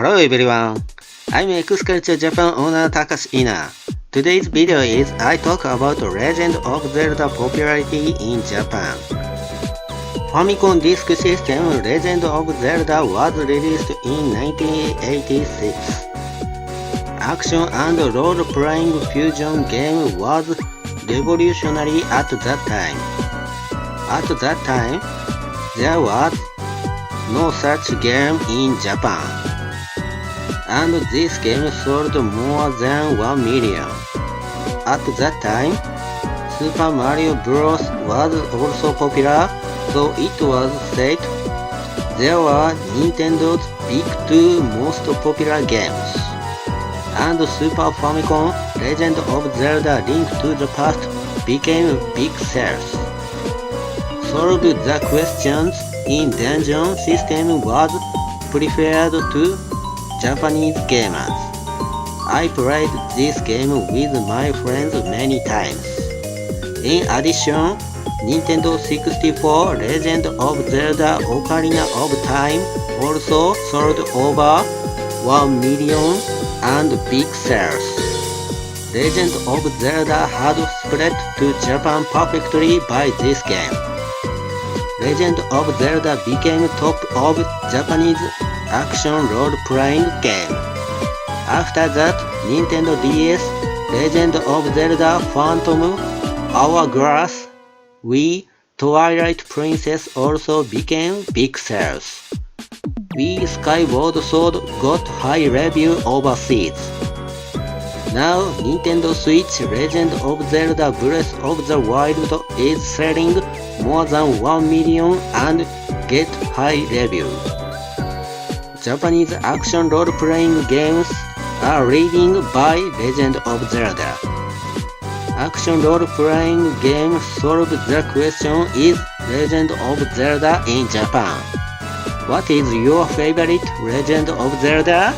Hello everyone, I'm X-Culture Japan owner Takashi Ina. Today's video is I talk about Legend of Zelda popularity in Japan. Famicom Disk System Legend of Zelda was released in 1986. Action and role-playing fusion game was revolutionary at that time. At that time, there was no such game in Japan, and this game sold more than 1 million. At that time, Super Mario Bros. Was also popular, so it was said there were Nintendo's big two most popular games. And Super Famicom Legend of Zelda Link to the Past became big sales. Solve the questions in dungeon system was preferred to Japanese gamers. I played this game with my friends many times. In addition, Nintendo 64 Legend of Zelda Ocarina of Time also sold over 1 million and big sales. Legend of Zelda had spread to Japan perfectly by this game. Legend of Zelda became top of Japanese action role-playing game. After that, Nintendo DS, Legend of Zelda Phantom Hourglass, Wii, Twilight Princess also became big sales. Wii Skyward Sword got high review overseas. Now, Nintendo Switch Legend of Zelda Breath of the Wild is selling more than 1 million and get high review. Japanese action role-playing games are leading by Legend of Zelda. Action role-playing game solve the question is Legend of Zelda in Japan. What is your favorite Legend of Zelda?